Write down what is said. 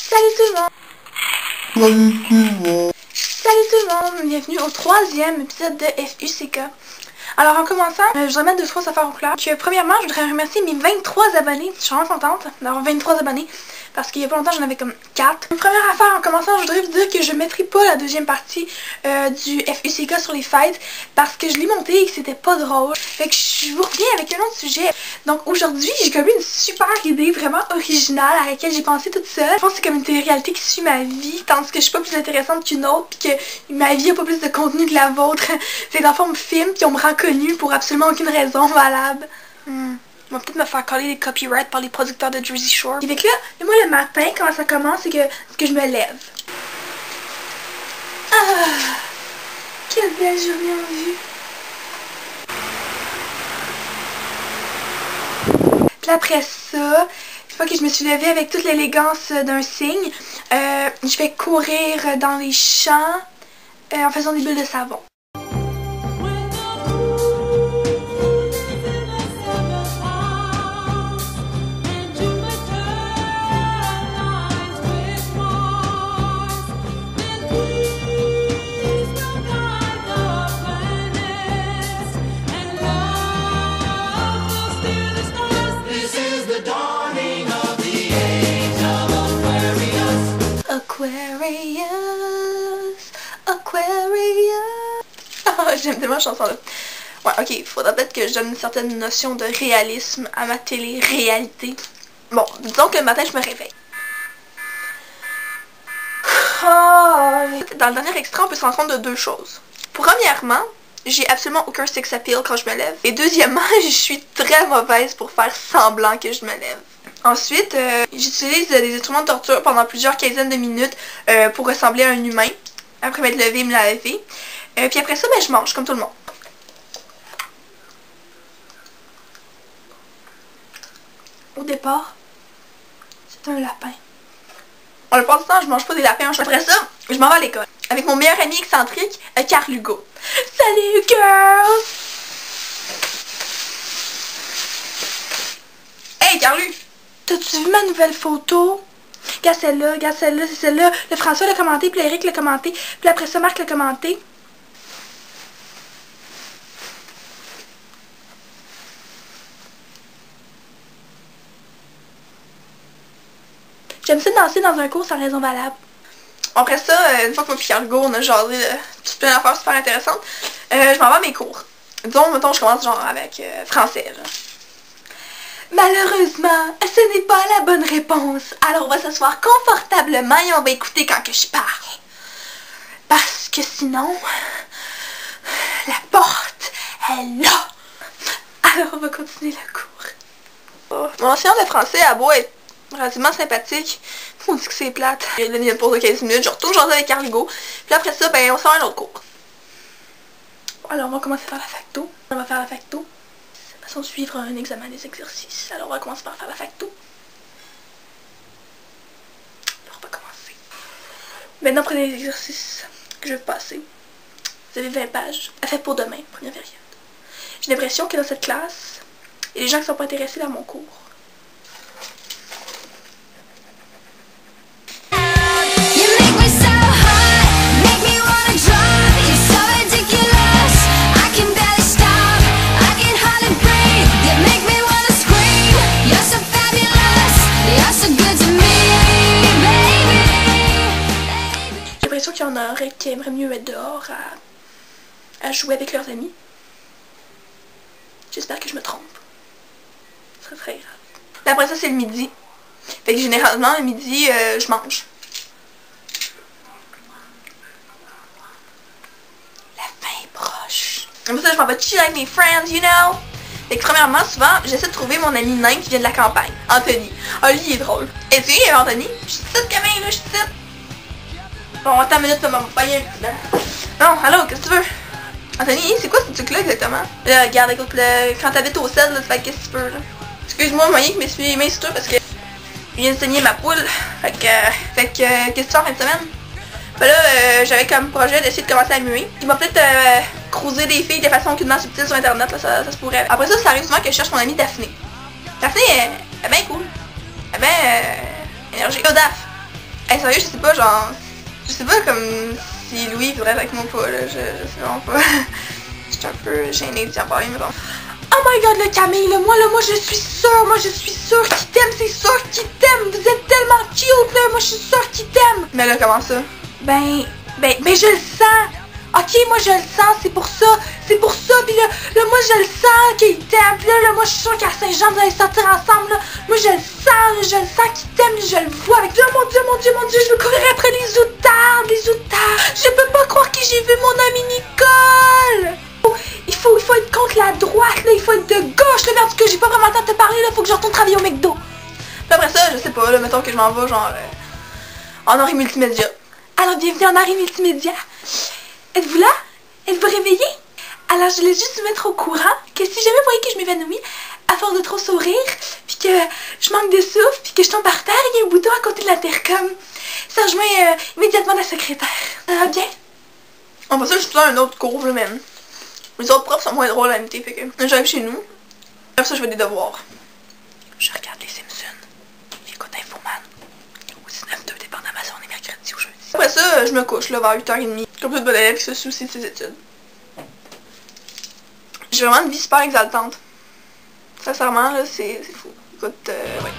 Salut tout le monde! Salut tout le monde! Bienvenue au 3e épisode de FUCK. Alors en commençant, je voudrais mettre 2-3 affaires au clair. Premièrement, je voudrais remercier mes 23 abonnés. Je suis vraiment contente d'avoir 23 abonnés. Parce qu'il y a pas longtemps, j'en avais comme 4. Une première affaire en commençant, je voudrais vous dire que je ne mettrai pas la deuxième partie du FUCK sur les fêtes. Parce que je l'ai monté et que c'était pas drôle. Fait que je vous reviens avec un autre sujet. Donc aujourd'hui, j'ai comme une super idée vraiment originale à laquelle j'ai pensé toute seule. Je pense que c'est comme une télé-réalité qui suit ma vie. Tandis que je suis pas plus intéressante qu'une autre. Puis que ma vie a pas plus de contenu que la vôtre. C'est dans le fond, on me filme puis on me rend connue pour absolument aucune raison valable. On va peut-être me faire coller les copyrights par les producteurs de Jersey Shore. Et fait que là, moi le matin, comment ça commence, c'est que je me lève. Ah! Quelle belle journée en vue! Puis après ça, une fois que je me suis levée avec toute l'élégance d'un cygne, je vais courir dans les champs en faisant des bulles de savon. Aquarius. J'aime tellement cette chanson-là. Ouais, ok, il faudra peut-être que je donne une certaine notion de réalisme à ma télé-réalité. Bon, disons que le matin, je me réveille. Dans le dernier extrait, on peut se rendre compte de deux choses. Premièrement, j'ai absolument aucun sex appeal quand je me lève. Et deuxièmement, je suis très mauvaise pour faire semblant que je me lève. Ensuite, j'utilise des instruments de torture pendant plusieurs quinzaines de minutes pour ressembler à un humain. Après m'être levée et me laver. Puis après ça, je mange comme tout le monde. Au départ, c'est un lapin. La plupart du temps, je mange pas des lapins. Après ça, je m'en vais à l'école. Avec mon meilleur ami excentrique, Carl Hugo. Salut, girls! Hey, Carlu! T'as-tu vu ma nouvelle photo? Regarde celle-là, c'est celle-là. Le François l'a commenté, puis Eric l'a commenté, puis après ça, Marc l'a commenté. J'aime ça danser dans un cours sans raison valable. Après ça, une fois que moi et Carl Hugo, on a jasé toute plein d'affaires super intéressantes, je m'en vais à mes cours. Disons, mettons, je commence genre avec français, genre. Malheureusement, ce n'est pas la bonne réponse. Alors on va s'asseoir confortablement et on va écouter quand que je parle. Parce que sinon, la porte est là. Alors on va continuer le cours. Mon enseignant de français à beau être relativement sympathique. On dit que c'est plate. Il a donné une pause de 15 minutes, je retourne jaser avec Carl Hugo. Puis après ça, on s'en va à un autre cours. Alors on va commencer par la facto. On va faire la facto. Sans suivre un examen des exercices. Alors on va commencer par faire la facto. Alors on va commencer. Maintenant prenez les exercices que je vais passer. Vous avez 20 pages. À fait pour demain, première période. J'ai l'impression que dans cette classe, il y a des gens qui ne sont pas intéressés dans mon cours. Qu'il y en aurait qui aimeraient mieux être dehors à jouer avec leurs amis. J'espère que je me trompe. Ce serait très grave. Après ça, c'est le midi. Fait que généralement, le midi, je mange. La fin est proche. Après ça, je m'en vais chiller avec mes friends, you know. Fait que premièrement, souvent, j'essaie de trouver mon ami nain qui vient de la campagne. Anthony. Ah, lui, il est drôle. Et tu sais, Anthony, je suis petite Camille, là, je suis petite. Bon, attends une minute, ça m'a payé un coup là. Non, allô, qu'est-ce que tu veux? Anthony, c'est quoi ce truc-là exactement? Là, regarde, écoute, quand t'habites au sel, là, tu fais qu'est-ce que tu peux, là? Excuse-moi, moyen que je me suis mis sur toi parce que je viens de saigner ma poule. Fait que qu'est-ce que tu fais en fin de semaine? Ben là, j'avais comme projet d'essayer de commencer à muer. Il m'a peut-être cruiser des filles de façon aucunement subtile sur internet, là, ça se pourrait. Après ça, ça arrive souvent que je cherche mon amie Daphné. Daphné, elle est bien cool. Elle est bien énergique. Oh, Daph! Hey, sérieux, je sais pas, genre... Je sais pas comme si Louis voudrait avec moi ou pas, là. Je sais vraiment pas. Je suis un peu gênée d'y en parler, mais bon. Oh my god, le Camille, là, moi, je suis sûre qu'il t'aime, c'est sûr qu'il t'aime. Vous êtes tellement cute, là. Moi, je suis sûre qu'il t'aime. Mais là, comment ça? Ben, je le sens. Ok, moi, je le sens, c'est pour ça. Puis là, moi, je le sens qu'il t'aime. Puis là, moi, je suis sûre qu'à Saint-Jean, vous allez sortir ensemble, là. Moi, je le sens qu'il t'aime, je le vois avec... Oh mon Dieu, je veux courir après les outardes. Je peux pas croire que j'ai vu mon amie Nicole. Il faut être contre la droite, là, il faut être de gauche, là, parce que j'ai pas vraiment le temps de te parler, là, faut que je retourne travailler au McDo. Puis après ça, je sais pas, là, mettons que je m'en vais, genre, en Henri Multimédia. Alors, bienvenue en Henri Multimédia. Êtes-vous là? Êtes-vous réveillé? Alors, je voulais juste vous mettre au courant que si jamais vous voyez que je m'évanouis, à force de trop sourire, puis que je manque de souffle, puis que je tombe par terre, il y a un bouton à côté de l'intercom. Ça rejoint immédiatement la secrétaire. Ça va bien? En passant, je suis dans un autre cours, là, même. Les autres profs sont moins drôles à imiter, fait que j'arrive chez nous. Après ça, je fais des devoirs. Je regarde les Simpsons. J'écoute Infoman. Ou 19-2, dépendamment si on est mercredi ou jeudi. Après ça, je me couche, là, vers 8h30. Comme toute bonne élève qui se soucie de ses études. J'ai vraiment une vie super exaltante. Sincèrement, là, c'est fou. Écoute, ouais.